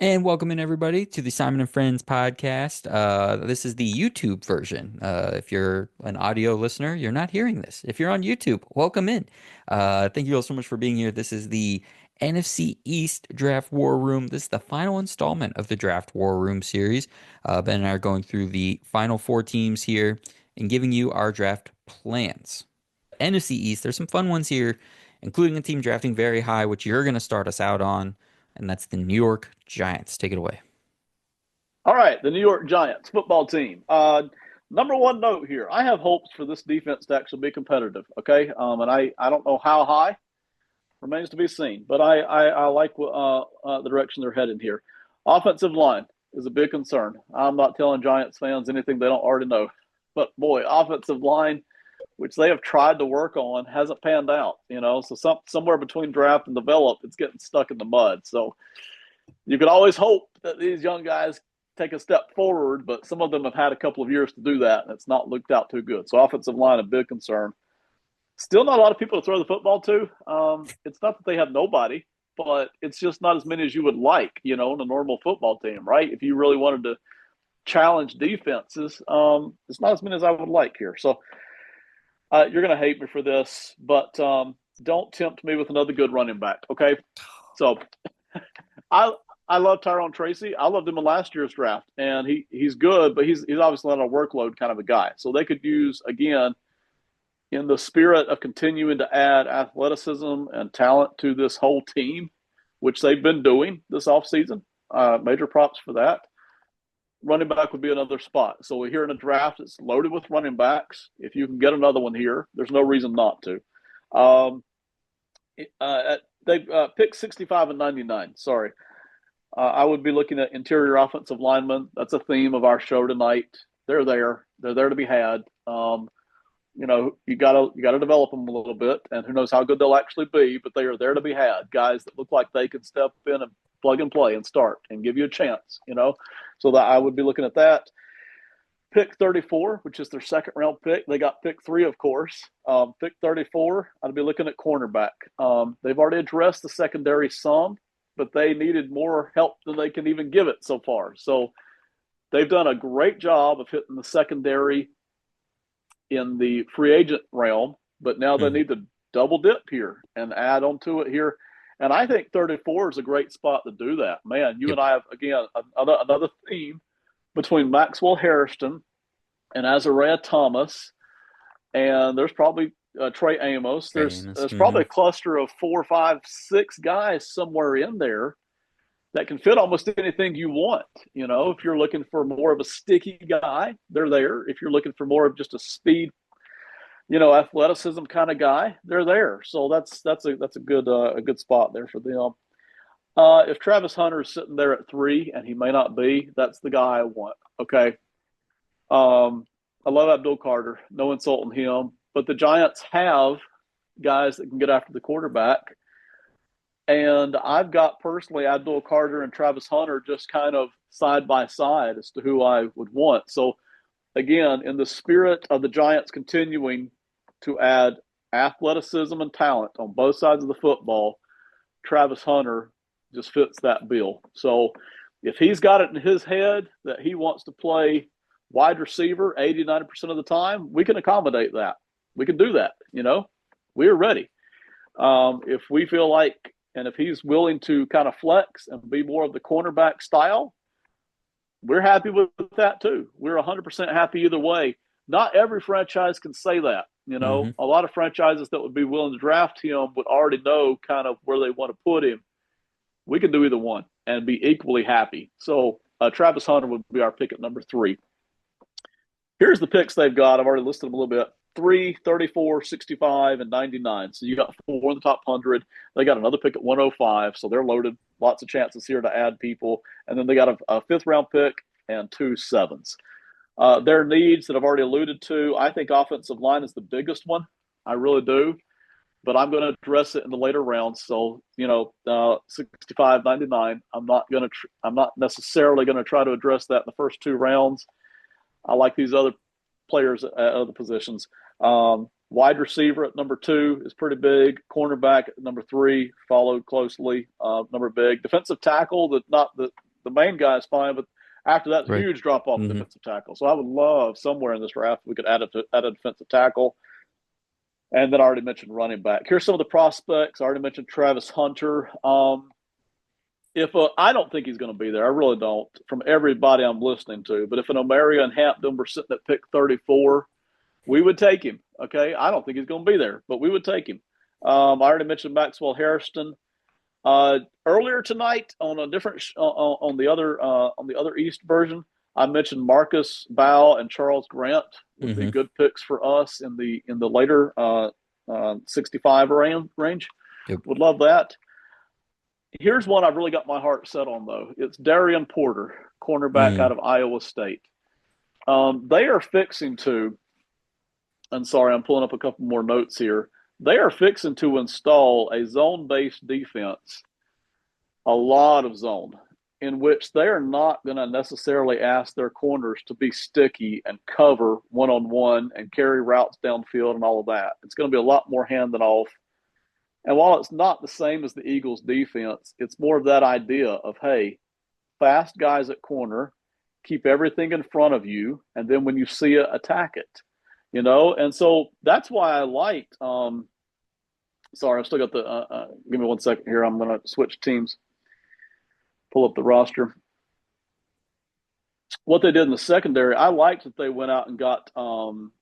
And welcome in everybody to the Simon and Friends podcast. This is the YouTube version. If you're an audio listener, you're not hearing this. If you're on YouTube, welcome in. Thank you all so much for being here. This is the NFC East Draft War Room. This is the final installment of the Draft War Room series. Ben and I are going through the final four teams here and giving you our draft plans. NFC East, there's some fun ones here, including a team drafting very high, which you're going to start us out on, and that's the New York Giants. Take it away. All right, the New York Giants football team. Number one note here: I have hopes for this defense to actually be competitive. Okay, and I don't know how high remains to be seen, but I like the direction they're headed here. Offensive line is a big concern. I'm not telling Giants fans anything they don't already know, but boy, offensive line, which they have tried to work on, hasn't panned out. So somewhere between draft and develop, it's getting stuck in the mud. So you could always hope that these young guys take a step forward, but some of them have had a couple of years to do that, and it's not looked out too good. So offensive line, a big concern. Still not a lot of people to throw the football to. It's not that they have nobody, but it's just not as many as you would like, in a normal football team, right? If you really wanted to challenge defenses, it's not as many as I would like here. So you're going to hate me for this, but don't tempt me with another good running back, okay? So I I love Tyrone Tracy. I loved him in last year's draft, and he's good, but he's obviously not a workload kind of a guy. So they could use, again, in the spirit of continuing to add athleticism and talent to this whole team, which they've been doing this offseason. Major props for that. Running back would be another spot. So we're here in a draft that's loaded with running backs. If you can get another one here, there's no reason not to. Um, they picked 65 and 99. Sorry. I would be looking at interior offensive linemen. That's a theme of our show tonight. They're there. They're there to be had. You gotta develop them a little bit, and who knows how good they'll actually be. But they are there to be had. Guys that look like they can step in and plug and play and start and give you a chance. So that I would be looking at that. Pick 34, which is their second round pick. They got pick 3, of course. Pick 34, I'd be looking at cornerback. They've already addressed the secondary some, but they needed more help than they can even give it so far. So they've done a great job of hitting the secondary in the free agent realm, but now they Mhm. need to double dip here and add on to it here. And I think 34 is a great spot to do that. Man, you Yep. and I have, again, another theme between Maxwell Harrison and Azariah Thomas. And there's probably Trey Amos. Famous. There's probably a cluster of 4, 5, 6 guys somewhere in there that can fit almost anything you want. If you're looking for more of a sticky guy, they're there. If you're looking for more of just a speed, athleticism kind of guy, they're there. So that's a good spot there for them. If Travis Hunter is sitting there at 3, and he may not be, that's the guy I want. Okay. I love Abdul Carter. No insult on him, but the Giants have guys that can get after the quarterback. And I've got personally Abdul Carter and Travis Hunter just kind of side by side as to who I would want. So, again, in the spirit of the Giants continuing to add athleticism and talent on both sides of the football, Travis Hunter just fits that bill. So, if he's got it in his head that he wants to play wide receiver 80, 90% of the time, we can accommodate that. We can do that. We're ready. If we feel like, and if he's willing to kind of flex and be more of the cornerback style, we're happy with that too. We're 100% happy either way. Not every franchise can say that. Hmm. A lot of franchises that would be willing to draft him would already know kind of where they want to put him. We can do either one and be equally happy. So Travis Hunter would be our pick at number 3. Here's the picks they've got. I've already listed them a little bit. 3, 34, 65, and 99. So you got 4 in the top 100. They got another pick at 105. So they're loaded. Lots of chances here to add people. And then they got a fifth round pick and 2 sevens. Their needs that I've already alluded to, I think offensive line is the biggest one. I really do. But I'm going to address it in the later rounds. So, 65, 99. I'm not necessarily going to try to address that in the first 2 rounds. I like these other players at other positions. Wide receiver at number 2 is pretty big. Cornerback at number 3 followed closely. Number big defensive tackle. the main guy is fine, but after that, it's a Right. huge drop off Hmm. defensive tackle. So I would love somewhere in this draft we could add a defensive tackle. And then I already mentioned running back. Here's some of the prospects. I already mentioned Travis Hunter. If I don't think he's going to be there, I really don't. From everybody I'm listening to, but if an Omaria and Hampton were sitting at pick 34, we would take him. Okay, I don't think he's going to be there, but we would take him. I already mentioned Maxwell Harrison. Earlier tonight on a different on the other East version, I mentioned Marcus Bow and Charles Grant would be Hmm. good picks for us in the later 65 range. Yep. Would love that. Here's one I've really got my heart set on though. It's Darian Porter, cornerback out Mm. of Iowa State. They are fixing to, and sorry, I'm pulling up a couple more notes here. They are fixing to install a zone-based defense, a lot of zone, in which they are not going to necessarily ask their corners to be sticky and cover one on one and carry routes downfield and all of that. It's going to be a lot more hand than off. And while it's not the same as the Eagles defense, it's more of that idea of, hey, fast guys at corner, keep everything in front of you, and then when you see it, attack it. You know, and so that's why I liked. Sorry, I still got the. Give me 1 second here. I'm going to switch teams. Pull up the roster. What they did in the secondary, I liked that they went out and got Paulson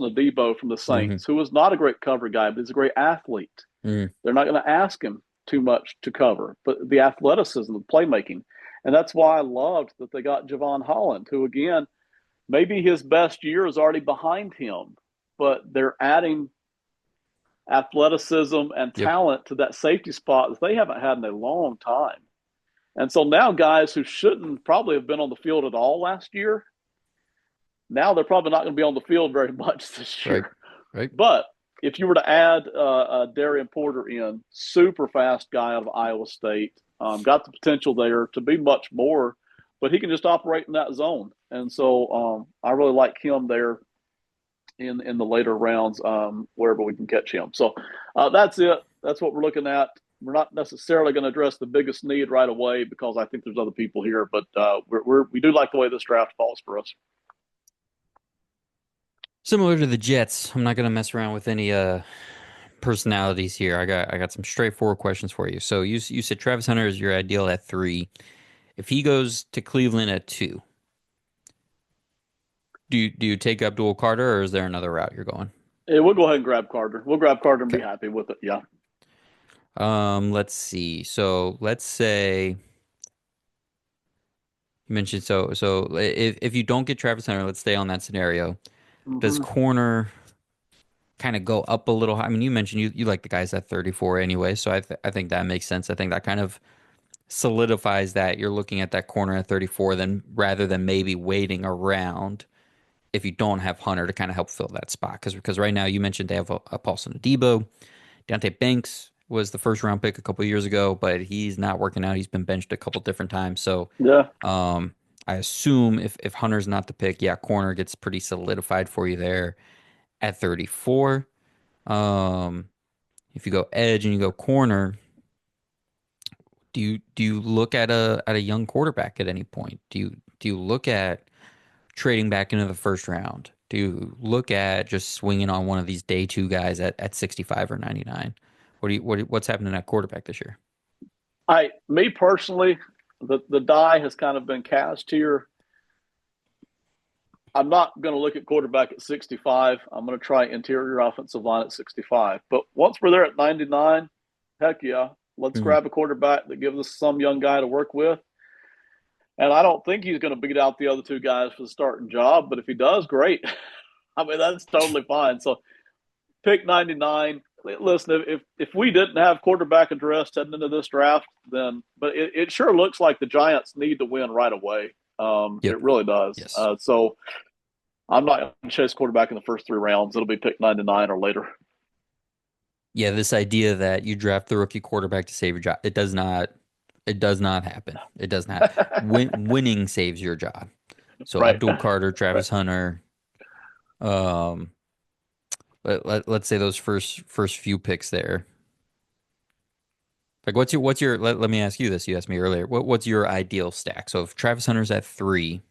Adebo from the Hmm. Saints, who was not a great cover guy, but he's a great athlete. Mm. They're not going to ask him too much to cover, but the athleticism, the playmaking. And that's why I loved that they got Javon Holland, who, again, maybe his best year is already behind him, but they're adding athleticism and Yep. talent to that safety spot that they haven't had in a long time. And so now guys who shouldn't probably have been on the field at all last year, now they're probably not going to be on the field very much this Right. year. Right. But if you were to add Darian Porter in, super fast guy out of Iowa State, got the potential there to be much more, but he can just operate in that zone. And so I really like him there in the later rounds, wherever we can catch him. So that's it. That's what we're looking at. We're not necessarily going to address the biggest need right away because I think there's other people here, but we do like the way this draft falls for us. Similar to the Jets, I'm not gonna mess around with any personalities here. I got some straightforward questions for you. So you said Travis Hunter is your ideal at 3. If he goes to Cleveland at 2, do you take Abdul Carter or is there another route you're going? Yeah, we'll go ahead and grab Carter. We'll grab Carter and be Okay. happy with it. Yeah. Let's see. So let's say you mentioned if you don't get Travis Hunter, let's stay on that scenario. Does Mm-hmm. corner kind of go up a little high? I mean, you mentioned you like the guys at 34 anyway, so I think that makes sense. I think that kind of solidifies that you're looking at that corner at 34 then rather than maybe waiting around if you don't have Hunter to kind of help fill that spot. Because right now you mentioned they have a Paulson Adebo. Deontay Banks was the first round pick a couple years ago, but he's not working out. He's been benched a couple different times. So Yeah. um, I assume if Hunter's not the pick, yeah, corner gets pretty solidified for you there at 34. Um, if you go edge and you go corner, do you look at a young quarterback at any point? Do you look at trading back into the first round? Do you look at just swinging on one of these day two guys at 65 or 99? What's happening at quarterback this year? Me personally, the die has kind of been cast here. I'm not going to look at quarterback at 65. I'm going to try interior offensive line at 65. But once we're there at 99, heck yeah, let's Hmm. grab a quarterback that gives us some young guy to work with. And I don't think he's going to beat out the other two guys for the starting job. But if he does, great. I mean, that's totally fine. So pick 99. Listen, if we didn't have quarterback addressed heading into this draft, then but it sure looks like the Giants need to win right away. Yep. It really does. Yes. So I'm not going to chase quarterback in the first 3 rounds. It'll be pick 99 or later. Yeah, this idea that you draft the rookie quarterback to save your job, it does not happen. It does not. Winning saves your job. So Right. Abdul Carter, Right. Travis Hunter, um, let's say those first few picks there. Like, what's your let me ask you this. You asked me earlier. What's your ideal stack? So if Travis Hunter's at three,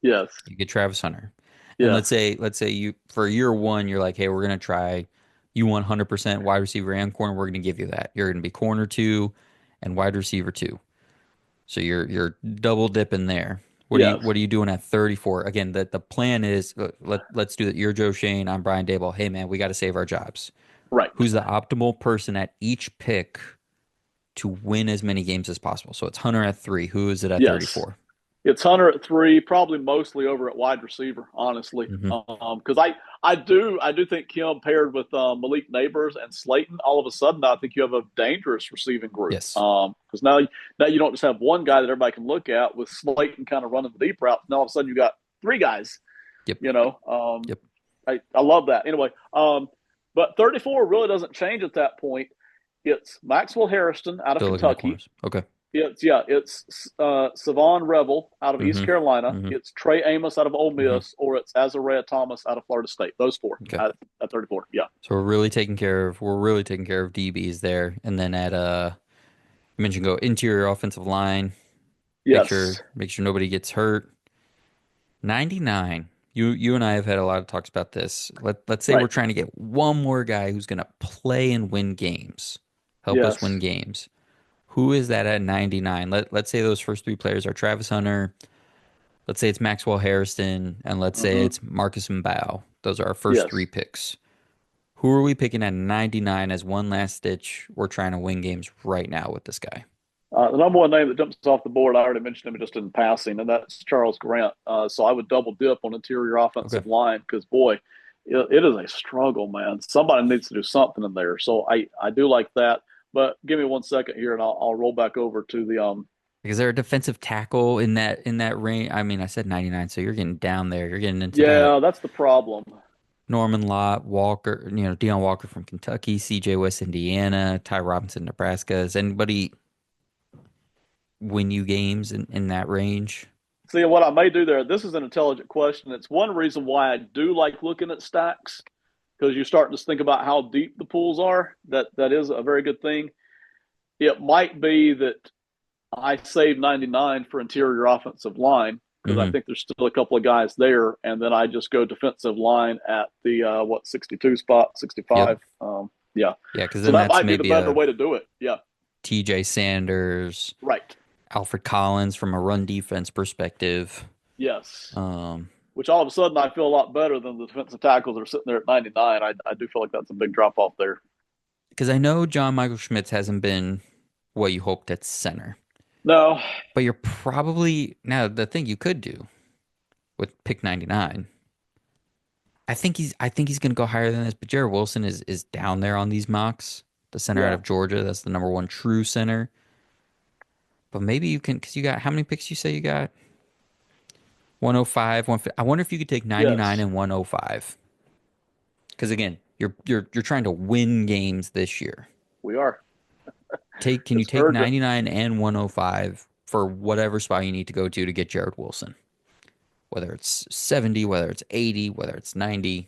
Yes. you get Travis Hunter. And Yes. let's say you for year one, you're like, hey, we're gonna try you 100% wide receiver and corner. We're gonna give you that. You're gonna be corner two and wide receiver two. So you're double dipping there. Yes. What are you doing at 34? Again, the plan is let's do that. You're Joe Shane. I'm Brian Daboll. Hey man, we got to save our jobs. Right. Who's the optimal person at each pick to win as many games as possible? So it's Hunter at three. Who is it at Yes. 34? It's Hunter at three, probably mostly over at wide receiver, honestly. Hmm. Because I do think Kim paired with Malik Neighbors and Slayton, all of a sudden I think you have a dangerous receiving group. Yes. Because now you don't just have one guy that everybody can look at with Slayton kind of running the deep route. Now all of a sudden you got three guys. Yep. You know, Yep. I love that. Anyway, but 34 really doesn't change at that point. It's Maxwell Harrison out of Still looking at Kentucky. corners. Okay. It's Savon Revel out of East Hmm. Carolina. Hmm. It's Trey Amos out of Ole Hmm. Miss, or it's Azariah Thomas out of Florida State. Those four Okay. at 34. Yeah. So we're really taking care of DBs there. And then at you mentioned go interior offensive line. Yes. Make sure nobody gets hurt. 99. You and I have had a lot of talks about this. Let's say we're Right. trying to get one more guy who's going to play and win games. Help us win Yes. games. Who is that at 99? Let's say those first three players are Travis Hunter. Let's say it's Maxwell Harrison, and let's say Hmm. it's Marcus Mbao. Those are our first three Yes. picks. Who are we picking at 99 as one last stitch? We're trying to win games right now with this guy. The number one name that jumps off the board, I already mentioned him just in passing, and that's Charles Grant. So I would double dip on interior Okay. offensive line because, boy, it is a struggle, man. Somebody needs to do something in there. So I do like that. But give me 1 second here, and I'll roll back over to the Is there a defensive tackle in that range? I mean, I said 99, so you're getting down there. You're getting into that Yeah, that's the problem. Norman Lott, Walker, Deion Walker from Kentucky, CJ West, Indiana, Ty Robinson, Nebraska. Does anybody win you games in that range? See, what I may do there, this is an intelligent question. It's one reason why I do like looking at stacks because you're starting to think about how deep the pools are. That is a very good thing. It might be that I save 99 for interior offensive line because I Hmm. think there's still a couple of guys there, and then I just go defensive line at the 62 spot, Yep. 65. Yeah, Yeah, because so then that that's might be the maybe better a way to do it. Yeah, TJ Sanders, right. Alfred Collins from a run defense perspective. Yes. Um, Which all of a sudden I feel a lot better than the defensive tackles that are sitting there at 99. I do feel like that's a big drop off there. because I know John Michael Schmitz hasn't been what you hoped at center, No, but you're probably now the thing you could do with pick 99. I think he's going to go higher than this, but Jared Wilson is down there on these mocks. The center out yeah, of Georgia, that's the number one true center. But maybe you can because you got how many picks you say you got? 105, 150. I wonder if you could take 99 yes, and 105. Because again, you're trying to win games this year. we are. Can you It's take urgent. 99 and 105 for whatever spot you need to go to get Jared Wilson? Whether it's 70, whether it's 80, whether it's 90.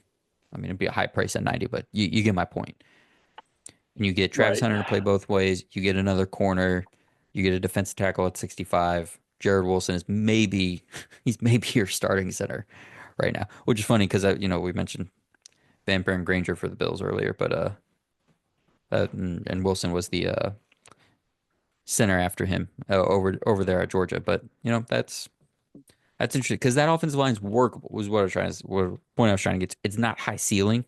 I mean, it'd be a high price at 90, but you get my point. And you get Travis Right. Hunter to play both ways. You get another corner. You get a defensive tackle at 65. Jared Wilson is maybe he's maybe your starting center right now, which is funny because we mentioned Van Buren Granger for the Bills earlier, but and Wilson was the center after him over there at Georgia. But that's interesting because that offensive line is workable. Was what I was trying to what point I was trying to get to. It's not high ceiling.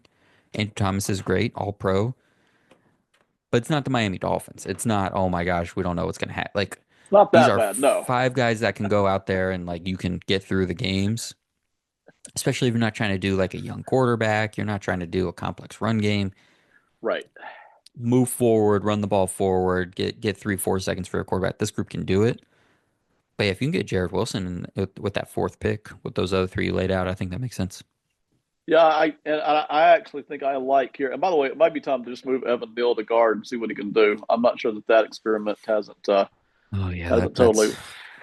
Andrew Thomas is great, all pro, but it's not the Miami Dolphins. It's not, oh my gosh, we don't know what's gonna happen. Like It's not these that are bad. No. five guys that can go out there and like you can get through the games. Especially if you're not trying to do like a young quarterback, you're not trying to do a complex run game. Right. Move forward, run the ball forward, get 3 4 seconds for a quarterback. This group can do it. But yeah, if you can get Jared Wilson with that fourth pick, with those other three you laid out, I think that makes sense. Yeah, I actually think I like here. And by the way, it might be time to just move Evan Neal to guard and see what he can do. I'm not sure that experiment Oh yeah, hasn't totally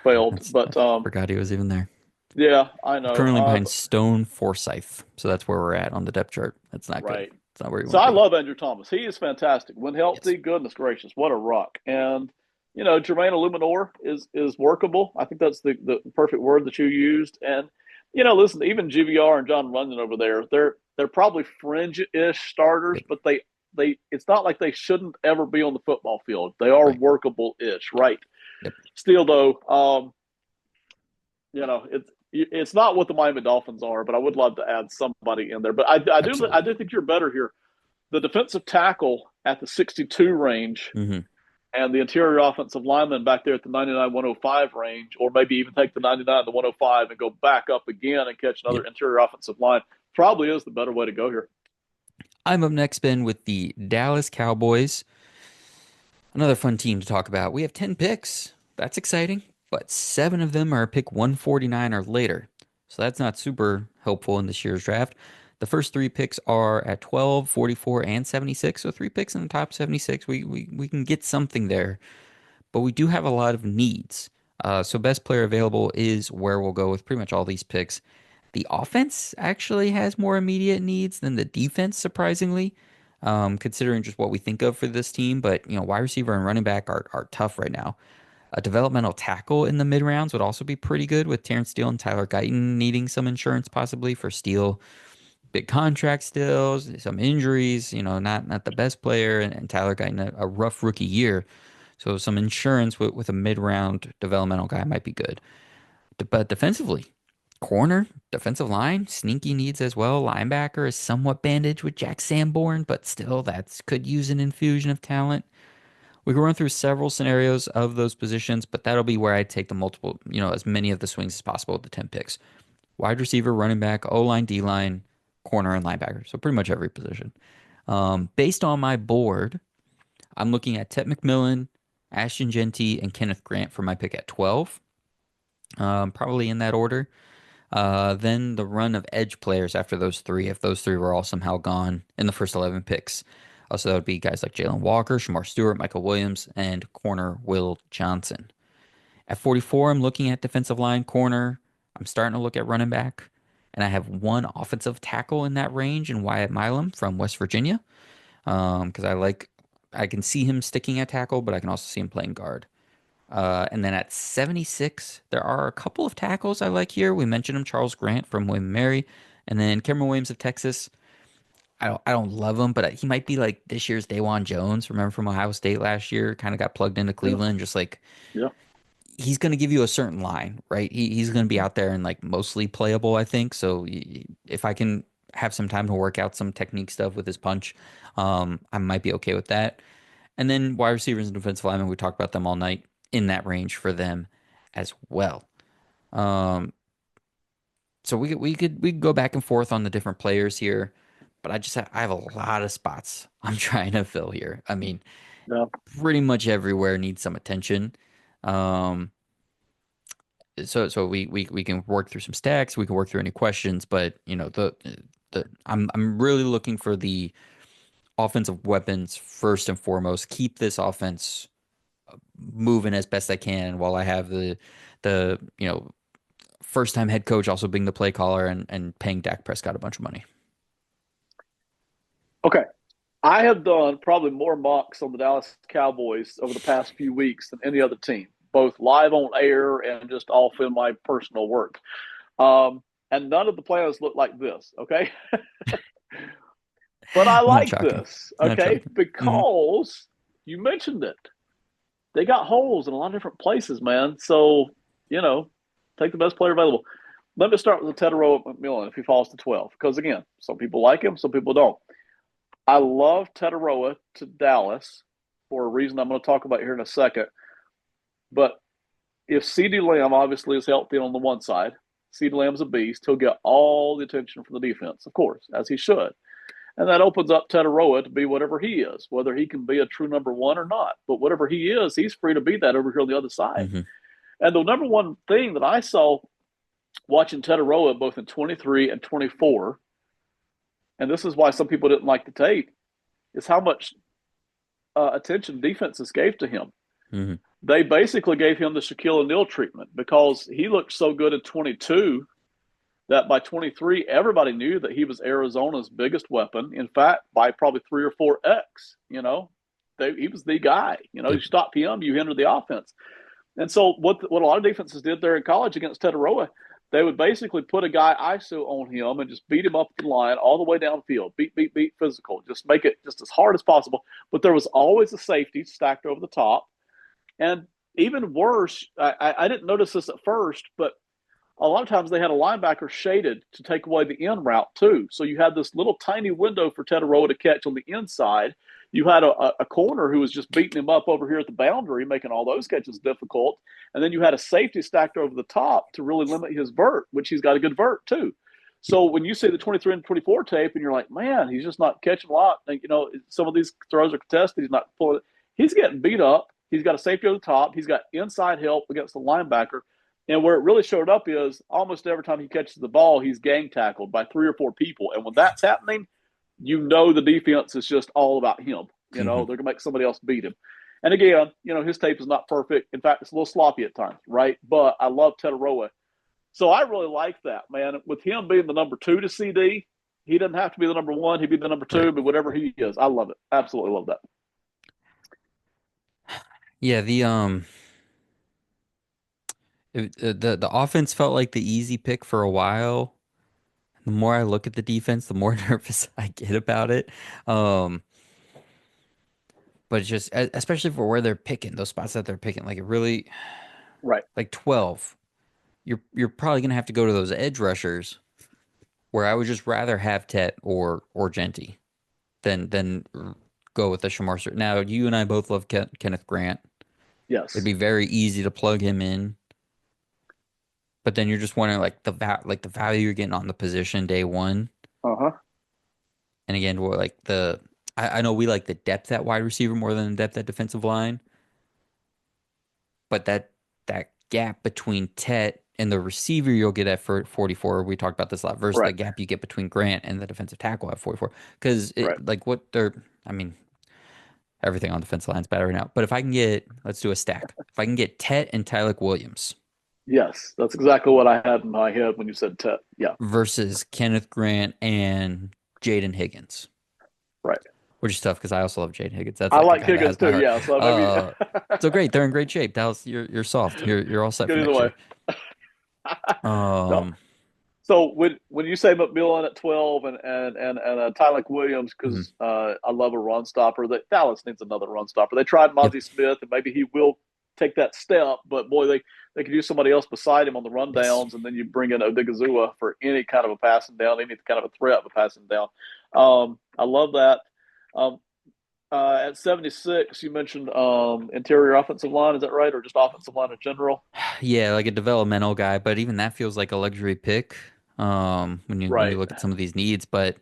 failed, I but forgot he was even there. yeah, I know. Currently behind Stone Forsyth, so that's where we're at on the depth chart. That's not good. Right. It's not where you So want to I be. love Andrew Thomas. He is fantastic when Yes. healthy. Goodness gracious, what a rock! And Jermaine Illuminor is workable. I think that's the perfect word that you used. And listen, even GVR and John Runyon over there, they're probably fringe-ish starters, Yep. but they it's not like they shouldn't ever be on the football field. They are Right. workable-ish, right? Yep. Still though, it's not what the Miami Dolphins are, but I would love to add somebody in there. But I Absolutely. do think you're better here. The defensive tackle at the 62 range Hmm. and the interior offensive lineman back there at the 99 105 range, or maybe even take the 99 to 105 and go back up again and catch another Yep. interior offensive line, probably is the better way to go here. I'm up next, Ben, with the Dallas Cowboys. Another fun team to talk about. We have 10 picks. That's exciting, but seven of them are pick 149 or later. So that's not super helpful in this year's draft. The first three picks are at 12, 44, and 76. So three picks in the top 76. We can get something there, but we do have a lot of needs. So best player available is where we'll go with pretty much all these picks. The offense actually has more immediate needs than the defense, surprisingly, considering just what we think of for this team. But wide receiver and running back are tough right now. A developmental tackle in the mid rounds would also be pretty good, with Terrence Steele and Tyler Guyton needing some insurance possibly for Steele. Big contract still, some injuries. Not the best player, and Tyler Guyton a rough rookie year. So some insurance with a mid round developmental guy might be good. But defensively, corner, defensive line, sneaky needs as well. Linebacker is somewhat bandaged with Jack Sanborn, but still, that could use an infusion of talent. We can run through several scenarios of those positions, but that'll be where I take the multiple, as many of the swings as possible with the 10 picks. Wide receiver, running back, O line, D line, corner, and linebacker. So pretty much every position. Based on my board, I'm looking at Ted McMillan, Ashton Genty, and Kenneth Grant for my pick at 12. Probably in that order. Then the run of edge players after those three, if those three were all somehow gone in the first 11 picks. So that would be guys like Jalen Walker, Shamar Stewart, Michael Williams, and corner Will Johnson. At 44, I'm looking at defensive line, corner. I'm starting to look at running back. And I have one offensive tackle in that range in Wyatt Milam from West Virginia. Because I can see him sticking at tackle, but I can also see him playing guard. And then at 76, there are a couple of tackles I like here. We mentioned him, Charles Grant from William and Mary, and then Cameron Williams of Texas. I don't love him, but he might be like this year's Dawan Jones. Remember from Ohio State last year? Kind of got plugged into Yeah, Cleveland. Just like yeah. he's going to give you a certain line, right? He's going to be out there and like mostly playable, I think. So if I can have some time to work out some technique stuff with his punch, I might be okay with that. And then wide receivers and defensive linemen, we talked about them all night in that range for them as well. Um, so we could go back and forth on the different players here, but I have a lot of spots I'm trying to fill here. I mean, Yeah. pretty much everywhere needs some attention. Um, so we can work through some stacks, we can work through any questions, but I'm really looking for the offensive weapons first and foremost. Keep this offense moving as best I can while I have the first time head coach also being the play caller and paying Dak Prescott a bunch of money. Okay. I have done probably more mocks on the Dallas Cowboys over the past few weeks than any other team, both live on air and just off in my personal work. And none of the plans look like this. Okay. But I Not like shocking. this. Not Okay. shocking. Hmm. Because you mentioned it. They got holes in a lot of different places, man. So, you know, take the best player available. Let me start with the Tedero McMillan if he falls to 12. Because again, some people like him, some people don't. I love Tetaroa to Dallas for a reason I'm going to talk about here in a second. But if CeeDee Lamb obviously is healthy on the one side, CeeDee Lamb's a beast. He'll get all the attention from the defense, of course, as he should. And that opens up Tetaroa to be whatever he is, whether he can be a true number one or not. But whatever he is, he's free to be that over here on the other side. Hmm. And the number one thing that I saw watching Tetaroa both in 23 and 24, and this is why some people didn't like the tape, is how much attention defenses gave to him. Hmm. They basically gave him the Shaquille O'Neal treatment because he looked so good at 22 that by 23, everybody knew that he was Arizona's biggest weapon. In fact, by probably 3 or 4x, he was the guy. You Yep. stop him, you hinder the offense. And so what a lot of defenses did there in college against Tetaroa, they would basically put a guy ISO on him and just beat him up the line all the way downfield, beat, beat, beat, physical, just make it just as hard as possible. But there was always a safety stacked over the top. And even worse, I didn't notice this at first, but a lot of times they had a linebacker shaded to take away the in route too. So you had this little tiny window for Tetaroa to catch on the inside. You had a corner who was just beating him up over here at the boundary, making all those catches difficult. And then you had a safety stacked over the top to really limit his vert, which he's got a good vert too. So when you see the 23 and 24 tape and you're like, man, he's just not catching a lot. Some of these throws are contested. He's not pulling it. He's getting beat up. He's got a safety over the top. He's got inside help against the linebacker. And where it really showed up is almost every time he catches the ball, he's gang tackled by 3 or 4 people. And when that's happening, the defense is just all about him. They're Hmm. going to make somebody else beat him. And again, his tape is not perfect. In fact, it's a little sloppy at times, right? But I love Tetaroa. So I really like that, man. With him being the number 2 to CD, he doesn't have to be the number 1. He'd be the number Right. 2, but whatever he is, I love it. Absolutely love that. Yeah, the offense felt like the easy pick for a while. The more I look at the defense, the more nervous I get about it. Um, but it's just especially for where they're picking, those spots that they're picking, like it really Right. like 12. You're probably gonna have to go to those edge rushers where I would just rather have Tet or Genty than go with the Shamar. Now you and I both love Kenneth Grant. It'd Yes. be very easy to plug him in, but then you're just wondering like the value you're getting on the position day one. Uh huh. And again, what like I know we like the depth at wide receiver more than the depth at defensive line, but that gap between Tet and the receiver you'll get at 44, we talked about this a lot, versus the Right. gap you get between Grant and the defensive tackle at 44. Because Right. it like what they're, I mean, everything on the defensive line is better right now. But if I can get, let's do a stack. If I can get Tet and Tyler Williams Yes. That's exactly what I had in my head when you said Tet. Yeah. versus Kenneth Grant and Jaden Higgins, Right. which is tough because I also love Jaden Higgins. That's I like a like guy that Higgins has my too. heart. Yeah. So maybe Uh, so great, they're in great shape. Dallas, you're soft. You're all set good for either next way. year. No. Um, So when you say McMillan at 12 and Tyler Williams, mhm, because I love a run stopper, that Dallas needs another run stopper. They tried yep, Mozzie Smith, and maybe he will take that step, but boy, they could use somebody else beside him on the run yes. downs, and then you bring in Odigazua for any kind of a passing down, any kind of a threat of a passing down. I love that. Um, at 76, you mentioned interior offensive line. Is that right, or just offensive line in general? Yeah, like a developmental guy, but even that feels like a luxury pick. When you Right, look at some of these needs, but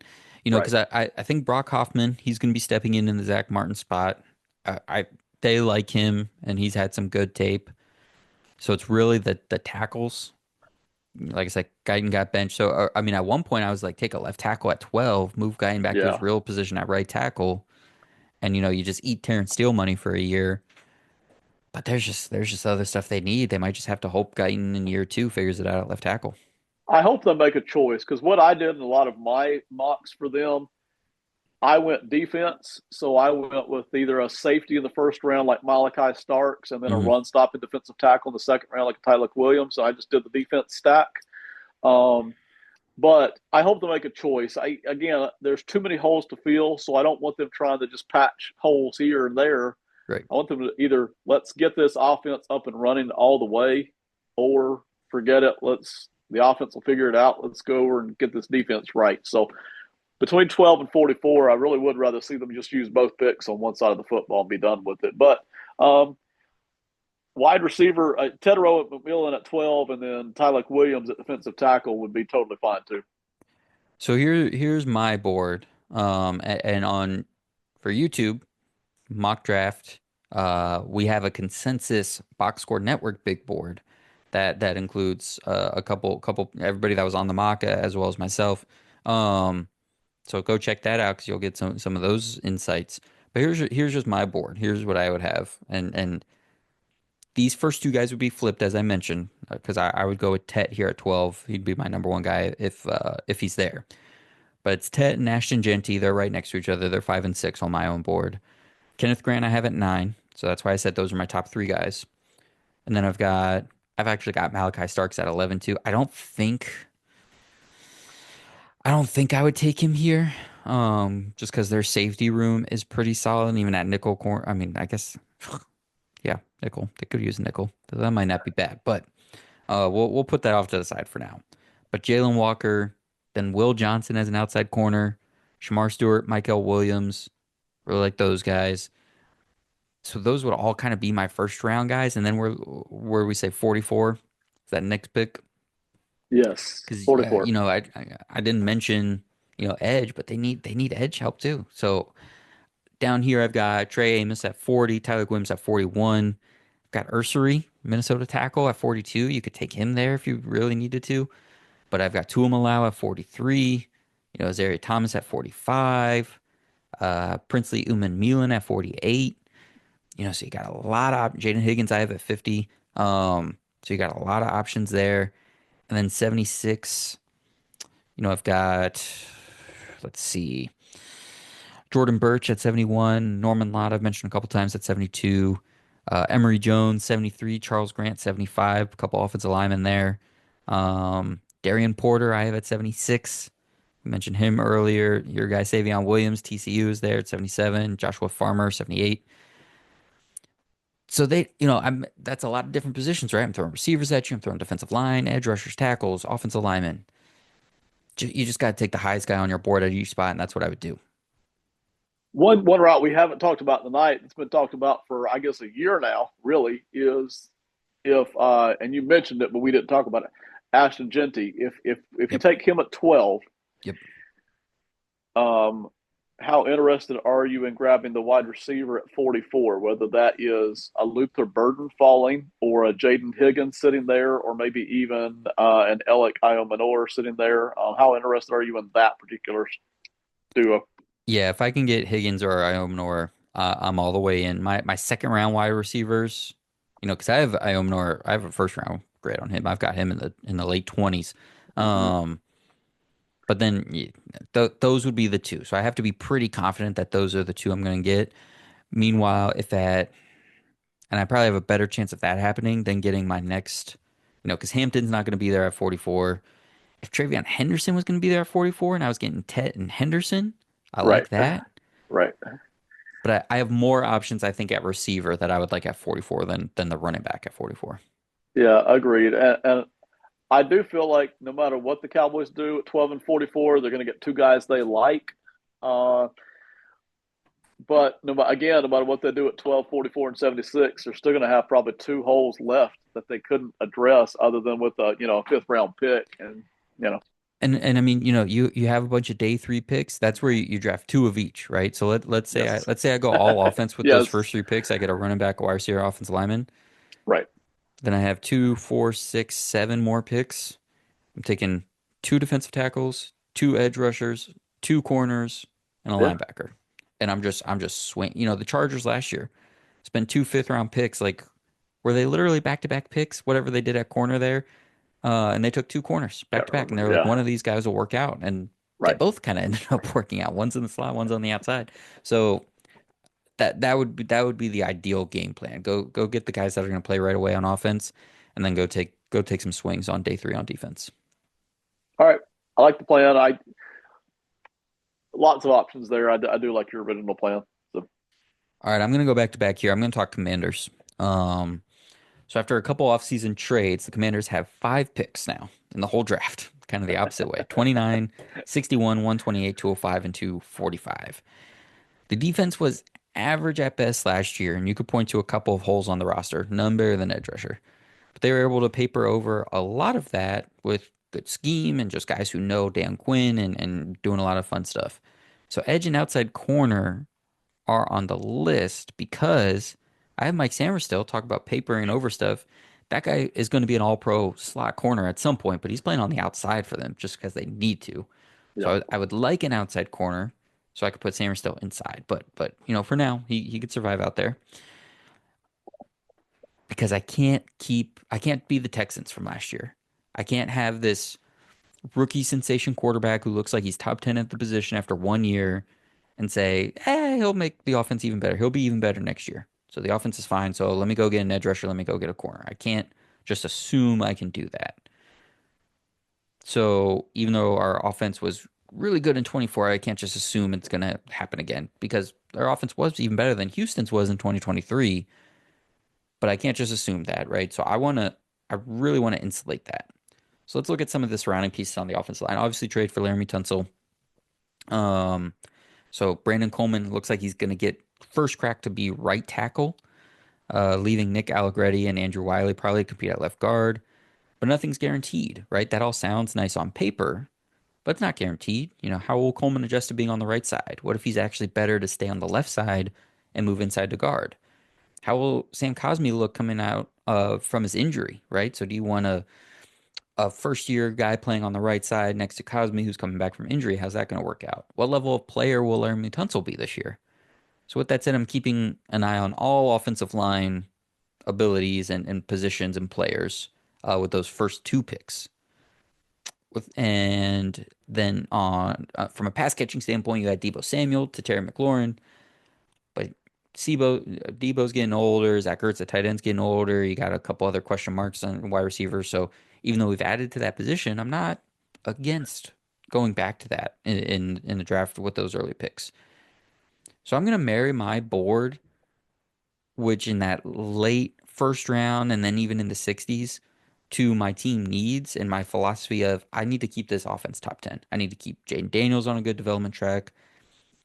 right. because I think Brock Hoffman, he's going to be stepping in the Zach Martin spot. I they like him, and he's had some good tape. So it's really the tackles. Like I said, Guyton got benched. So I mean, at one point I was like, take a left tackle at 12, move Guyton back to his Yeah. real position at right tackle, and you just eat Terrence Steele money for a year. But there's just other stuff they need. They might just have to hope Guyton in year two figures it out at left tackle. I hope they make a choice because what I did in a lot of my mocks for them, I went defense. So I went with either a safety in the first round like Malachi Starks and then a Hmm. run stopping defensive tackle in the second round like Tyler Williams. So I just did the defense stack. Um, but I hope to make a choice. Again, there's too many holes to fill, so I don't want them trying to just patch holes here and there. Right. I want them to either let's get this offense up and running all the way, or forget it. The offense will figure it out. Let's go over and get this defense right. So between 12 and 44, I really would rather see them just use both picks on one side of the football and be done with it. But wide receiver, Tedero at McMillan at 12, and then Tyler Williams at defensive tackle would be totally fine too. So here's my board. And on for YouTube mock draft, we have a consensus box score network big board that includes a couple everybody that was on the mock as well as myself. Um, so go check that out because you'll get some of those insights. But here's just my board. Here's what I would have, and these first two guys would be flipped, as I mentioned, because I would go with Tet here at 12. He'd be my number one guy if he's there. But it's Tet and Ashton Genty. They're right next to each other. They're 5 and 6 on my own board. Kenneth Grant I have at 9, so that's why I said those are my top three guys. And then I've actually got Malachi Starks at 11 too. I don't think I would take him here. Just because their safety room is pretty solid, even at nickel corner. I mean, I guess, yeah, nickel. They could use nickel. That might not be bad, but we'll put that off to the side for now. But Jalen Walker, then Will Johnson as an outside corner, Shamar Stewart, Michael Williams, really like those guys. So those would all kind of be my first round guys, and then where we say 44, is that next pick? Yes, Because 44. I didn't mention edge, but they need edge help too. So down here I've got Trey Amos at 40, Tyler Williams at 41. I've got Ursery, Minnesota tackle at 42. You could take him there if you really needed to. But I've got Tuamalau at 43. Zaire Thomas at 45. Princely Uman Milan at 48. So you got a lot of Jaden Higgins I have at 50. So you got a lot of options there. And then 76, I've got, let's see, Jordan Birch at 71, Norman Lott I've mentioned a couple times at 72, Emery Jones 73, Charles Grant 75, a couple offensive linemen there. Darian Porter I have at 76. You mentioned him earlier. Your guy Savion Williams, TCU is there at 77. Joshua Farmer 78. So I'm that's a lot of different positions, right? I'm throwing receivers at you. I'm throwing defensive line, edge rushers, tackles, offensive linemen. You just got to take the highest guy on your board at each spot, and that's what I would do. One route we haven't talked about tonight, it's been talked about for I guess a year now, really, is if and you mentioned it, but we didn't talk about it. Ashton Genty, if you Yep. take him at 12, Yep. um, how interested are you in grabbing the wide receiver at 44? Whether that is a Luther Burden falling, or a Jaden Higgins sitting there, or maybe even an Alec Iomanor sitting there. How interested are you in that particular duo? Yeah, if I can get Higgins or Iomanor, I'm all the way in. My second round wide receivers, because I have a first round grade on him. I've got him in the late 20s. Mm-hmm. Um, but then those would be the two. So I have to be pretty confident that those are the two I'm going to get. Meanwhile, and I probably have a better chance of that happening than getting my next, because Hampton's not going to be there at 44. If Travion Henderson was going to be there at 44 and I was getting Tet and Henderson, I Right, like that. right. But I have more options, I think, at receiver that I would like at 44 than the running back at 44. Yeah, agreed. And I do feel like no matter what the Cowboys do at 12 and 44, they're going to get two guys they like. Uh, but no matter what they do at 12, 44, and 76, they're still going to have probably two holes left that they couldn't address other than with a fifth round pick. And, you know, And I mean, you have a bunch of day three picks. That's where you draft two of each, right? So let's say I yes. let's say I go all offense with those Yes. first three picks. I get a running back, a wide receiver, offensive lineman. Right. Then I have two, four, six, seven more picks. I'm taking two defensive tackles, two edge rushers, two corners, and a Yeah. linebacker. And I'm just swing. The Chargers last year spent two fifth round picks. Like, were they literally back to back picks? Whatever they did at corner there, and they took two corners back Can't to back, and remember. they were like, Yeah. one of these guys will work out, and they Right. both kind of ended up working out. One's in the slot, one's on the outside. So that would be the ideal game plan. Go get the guys that are going to play right away on offense, and then go take some swings on day three on defense. All right. I like the plan. Lots of options there. I do like your original plan. So, All right, I'm gonna go back to back here. I'm gonna talk Commanders. So after a couple offseason trades, the Commanders have 5 picks now in the whole draft. Kind of the opposite way. 29, 61, 128, 205, and 245. The defense was average at best last year, and you could point to a couple of holes on the roster, none better than edge rusher. But they were able to paper over a lot of that with good scheme and just guys who know Dan Quinn and doing a lot of fun stuff. So edge and outside corner are on the list because I have Mike Sammer still talk about papering over stuff. That guy is going to be an all-pro slot corner at some point, but he's playing on the outside for them just because they need to. So yeah. I would like an outside corner so I could put Sammer still inside. But for now, he could survive out there. because I can't be the Texans from last year. I can't have this rookie sensation quarterback who looks like he's top 10 at the position after 1 year and say, he'll make the offense even better. He'll be even better next year. So the offense is fine. So let me go get an edge rusher. Let me go get a corner. I can't just assume I can do that. So even though our offense was really good in 24, I can't just assume it's going to happen again because our offense was even better than Houston's was in 2023. But I can't just assume that, right? So I really want to insulate that. So let's look at some of the surrounding pieces on the offensive line. Obviously, trade for Laramie Tunsil. Um, so Brandon Coleman looks like he's going to get first crack to be right tackle, leaving Nick Allegretti and Andrew Wiley probably compete at left guard. But nothing's guaranteed, right? That all sounds nice on paper, but it's not guaranteed. How will Coleman adjust to being on the right side? What if he's actually better to stay on the left side and move inside to guard? How will Sam Cosmi look coming out from his injury, right? So do you want a first year guy playing on the right side next to Cosmi who's coming back from injury? How's that going to work out? What level of player will Laramie Tunsil be this year? So with that said, I'm keeping an eye on all offensive line abilities and positions and players with those first two picks. And then on from a pass catching standpoint, you got Debo Samuel to Terry McLaurin, but Debo's getting older. Zach Ertz, the tight end's getting older. You got a couple other question marks on wide receivers. So even though we've added to that position, I'm not against going back to that in the draft with those early picks. So I'm gonna marry my board, which in that late first round and then even in the 60s, to my team needs and my philosophy of I need to keep this offense top 10. I need to keep Jaden Daniels on a good development track.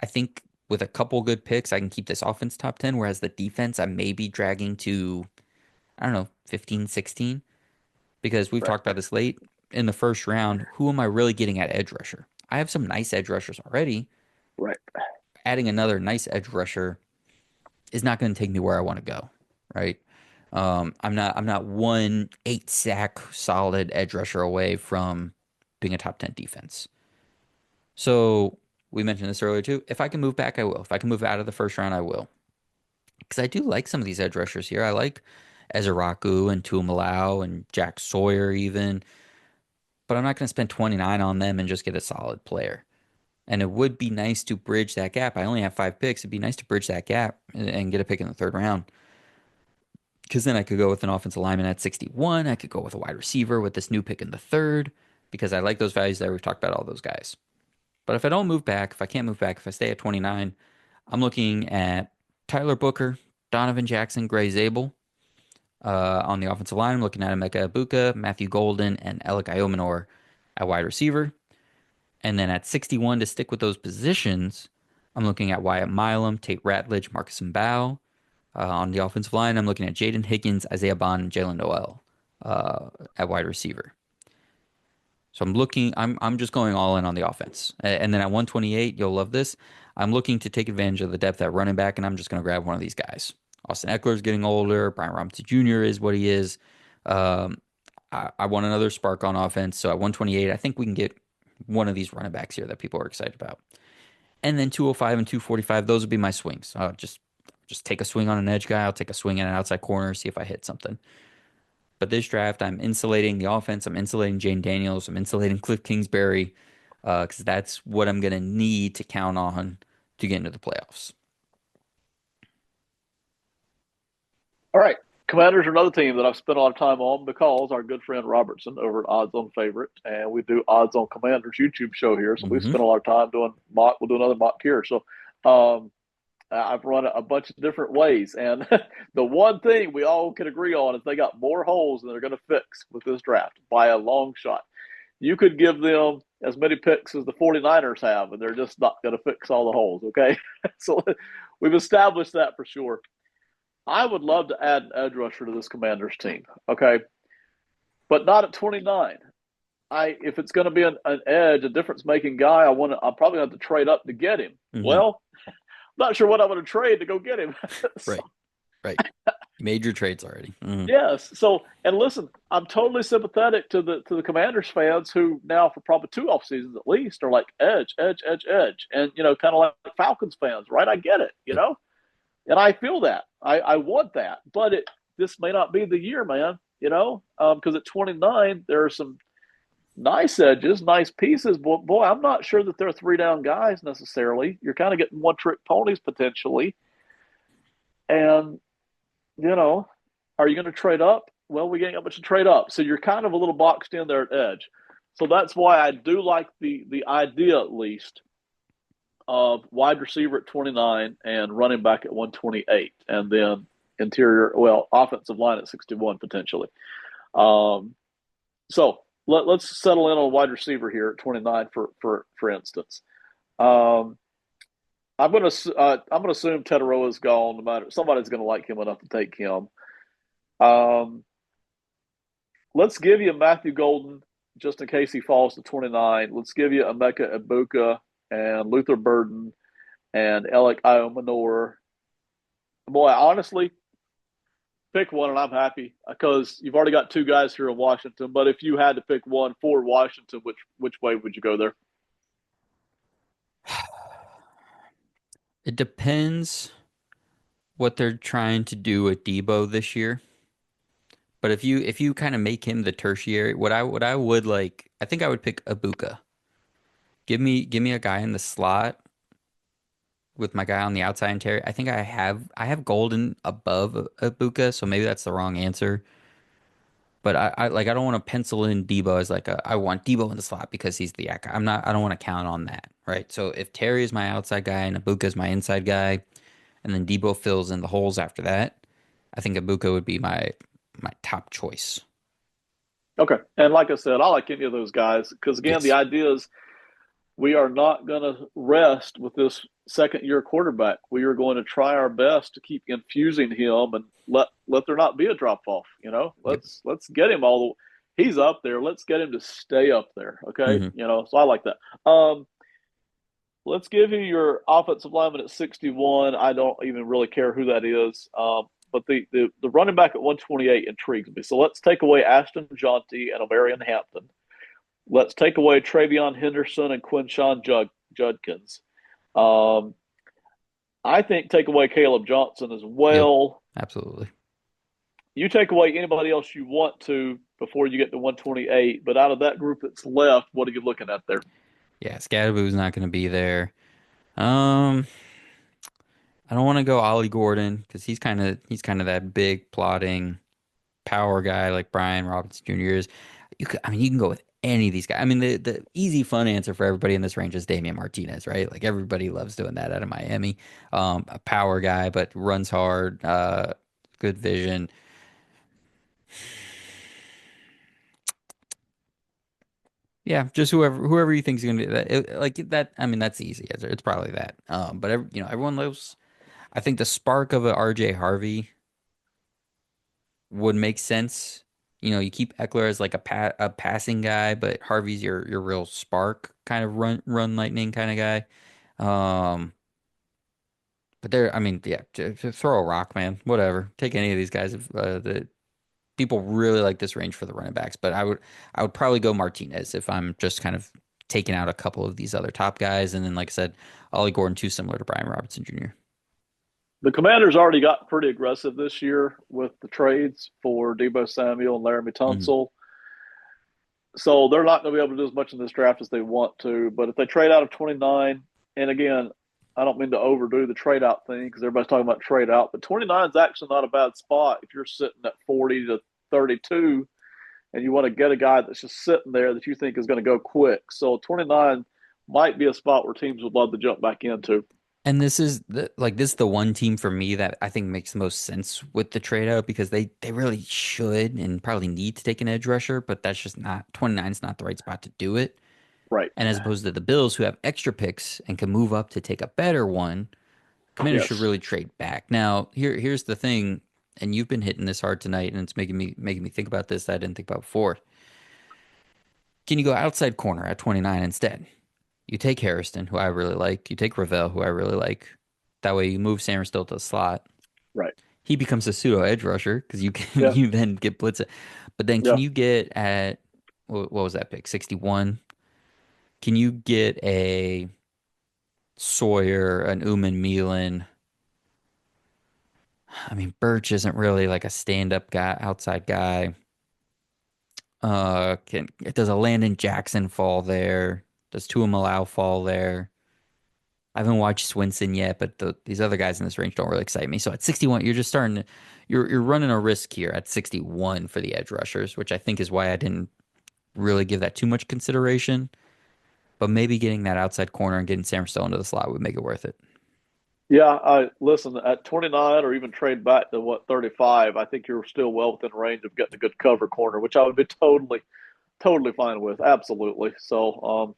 I think with a couple good picks, I can keep this offense top 10, whereas the defense I may be dragging to, I don't know, 15, 16, because we've Right. talked about this late in the first round. Who am I really getting at edge rusher? I have some nice edge rushers already. Right. Adding another nice edge rusher is not going to take me where I want to go, right? I'm not 1 8 sack solid edge rusher away from being a top 10 defense. So we mentioned this earlier too. If I can move back, I will. If I can move out of the first round, I will. Because I do like some of these edge rushers here. I like Ezeraku and Tuamalau and Jack Sawyer even, but I'm not going to spend 29 on them and just get a solid player. And it would be nice to bridge that gap. I only have 5 picks. It'd be nice to bridge that gap and get a pick in the third round. Because then I could go with an offensive lineman at 61. I could go with a wide receiver with this new pick in the third because I like those values there. We've talked about all those guys. But if I don't move back, if I can't move back, if I stay at 29, I'm looking at Tyler Booker, Donovan Jackson, Gray Zabel. On the offensive line, I'm looking at Emeka Ibuka, Matthew Golden, and Alec Iomanor at wide receiver. And then at 61, to stick with those positions, I'm looking at Wyatt Milam, Tate Ratledge, Marcus Mbow. On the offensive line, I'm looking at Jaden Higgins, Isaiah Bond, and Jalen Noel at wide receiver. So I'm just going all in on the offense. And then at 128, you'll love this. I'm looking to take advantage of the depth at running back, and I'm just going to grab one of these guys. Austin Eckler's getting older. Brian Robinson Jr. is what he is. Um, I want another spark on offense. So at 128, I think we can get one of these running backs here that people are excited about. And then 205 and 245, those would be my swings. Just take a swing on an edge guy. I'll take a swing at an outside corner, see if I hit something. But this draft, I'm insulating the offense. I'm insulating Jane Daniels. I'm insulating Cliff Kingsbury because that's what I'm going to need to count on to get into the playoffs. All right. Commanders are another team that I've spent a lot of time on because our good friend Robertson over at Odds on Favorite, and we do Odds on Commanders YouTube show here. So we've Hmm. spent a lot of time doing mock. We'll do another mock here. So um, I've run a bunch of different ways. And the one thing we all can agree on is they got more holes than they're going to fix with this draft by a long shot. You could give them as many picks as the 49ers have, and they're just not going to fix all the holes, okay? So we've established that for sure. I would love to add an edge rusher to this Commanders team, okay? But not at 29. If it's going to be an edge, a difference making guy, I'm probably going to have to trade up to get him. Hmm. Well, not sure what I'm going to trade to go get him. So, Right, right. You made your trades already. Hmm. yes. So, and listen, I'm totally sympathetic to the Commanders fans who now for probably 2 off seasons at least are like edge, edge, edge, edge, and kind of like Falcons fans, right? I get it, Yep. and I feel that. I want that, but this may not be the year, man. Because at 29, there are some nice edges, nice pieces. But boy, I'm not sure that they're three down guys necessarily. You're kind of getting one trick ponies potentially. And, you know, are you going to trade up? Well, we ain't got much to trade up. So you're kind of a little boxed in there at edge. So that's why I do like the idea, at least, of wide receiver at 29 and running back at 128. And then offensive line at 61 potentially. So let's settle in on wide receiver here at 29 for instance. Um, I'm gonna assume Tetaroa is gone. No matter somebody's gonna like him enough to take him. Um, let's give you Matthew Golden just in case he falls to 29. Let's give you Emeka Ibuka and Luther Burden and Alec Iomanor. Boy, honestly, pick one and I'm happy because you've already got two guys here in Washington. But if you had to pick one for Washington, which way would you go there? It depends what they're trying to do with Debo this year. But if you kind of make him the tertiary, what I would like, I think I would pick Abuka. Give me a guy in the slot with my guy on the outside interior. I think I have Golden above Abuka, so maybe that's the wrong answer. But I don't want to pencil in Debo as like I want Debo in the slot because he's the guy. I don't want to count on that, right? So if Terry is my outside guy and Abuka is my inside guy, and then Debo fills in the holes after that, I think Abuka would be my top choice. Okay. And like I said, I like any of those guys because, again, the Yes. idea is we are not going to rest with this second year quarterback. We are going to try our best to keep infusing him and let there not be a drop off. Yep. Let's get him he's up there. Let's get him to stay up there. Okay. Hmm. So I like that. Let's give you your offensive lineman at 61. I don't even really care who that is. But the running back at 128 intrigues me. So let's take away Ashton Jaunty and Omarion Hampton. Let's take away Travion Henderson and Quinshawn Judkins. Um, I think take away Caleb Johnson as Yep. well. Absolutely. You take away anybody else you want to before you get to 128. But out of that group that's left, what are you looking at there? Yeah, Scadaboo's not going to be there. Um, I don't want to go Ollie Gordon because he's kind of that big plotting power guy like Brian Robinson Jr. is. You can go with any of these guys. I mean, the easy fun answer for everybody in this range is Damian Martinez, right? Like everybody loves doing that out of Miami. A power guy, but runs hard, good vision. Yeah, just whoever you think is gonna be that. Like that. I mean, that's the easy answer. It's probably that. But everyone loves. I think the spark of a RJ Harvey would make sense. You keep Eckler as like a passing guy, but Harvey's your real spark kind of run lightning kind of guy. Um, but I mean, yeah, just throw a rock, man. Whatever. Take any of these guys. If the people really like this range for the running backs, but I would probably go Martinez if I'm just kind of taking out a couple of these other top guys, and then like I said, Ollie Gordon too similar to Brian Robertson Jr. The Commanders already got pretty aggressive this year with the trades for Debo Samuel and Laramie Hmm. Tunsil. So they're not going to be able to do as much in this draft as they want to. But if they trade out of 29, and again, I don't mean to overdo the trade out thing because everybody's talking about trade out, but 29 is actually not a bad spot if you're sitting at 40 to 32 and you want to get a guy that's just sitting there that you think is going to go quick. So 29 might be a spot where teams would love to jump back into. And this is the one team for me that I think makes the most sense with the trade out because they really should and probably need to take an edge rusher, but that's just not 29 is not the right spot to do it. Right. And as opposed to the Bills who have extra picks and can move up to take a better one, Commanders should Yes. really trade back. Now, here's the thing, and you've been hitting this hard tonight, and it's making me think about this that I didn't think about before. Can you go outside corner at 29 instead? You take Harrison, who I really like. You take Ravel, who I really like. That way you move Sam still to the slot. Right. He becomes a pseudo edge rusher because you can Yeah. you then get blitz. But then can Yeah. you get at what was that pick? 61? Can you get a Sawyer, an Uman Milan? I mean, Birch isn't really like a stand-up guy, outside guy. Does a Landon Jackson fall there? Does Tua Malau fall there? I haven't watched Swinson yet, but these other guys in this range don't really excite me. So at 61, you're just starting to, you're running a risk here at 61 for the edge rushers, which I think is why I didn't really give that too much consideration. But maybe getting that outside corner and getting Sam Stowe into the slot would make it worth it. Yeah, I listen at 29 or even trade back to what 35. I think you're still well within range of getting a good cover corner, which I would be totally fine with. Absolutely. So,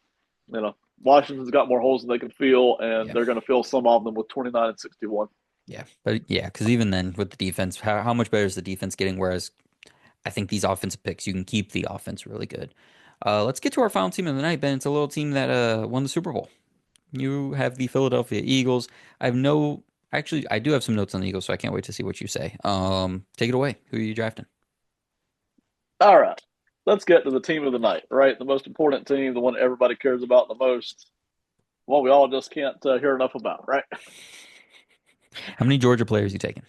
Washington's got more holes than they can fill, and Yeah. they're going to fill some of them with 29 and 61. Yeah. But yeah, because even then with the defense, how much better is the defense getting? Whereas I think these offensive picks, you can keep the offense really good. Let's get to our final team of the night, Ben. It's a little team that won the Super Bowl. You have the Philadelphia Eagles. I have no, actually, I do have some notes on the Eagles, so I can't wait to see what you say. Take it away. Who are you drafting? All right, let's get to the team of the night. Right, the most important team, the one everybody cares about the most, one we all just can't hear enough about. Right, How many Georgia players you taking?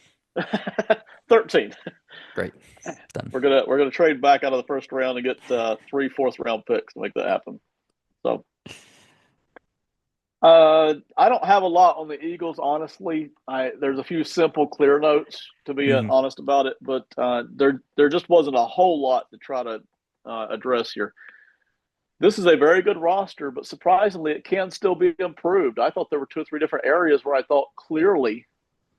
13. Great. Done. We're gonna trade back out of the first round and get three fourth round picks to make that happen. So I don't have a lot on the Eagles, honestly. There's a few simple, clear notes to be Hmm. honest about it, but there just wasn't a whole lot to try to address here. This is a very good roster, but surprisingly, it can still be improved. I thought there were two or three different areas where I thought clearly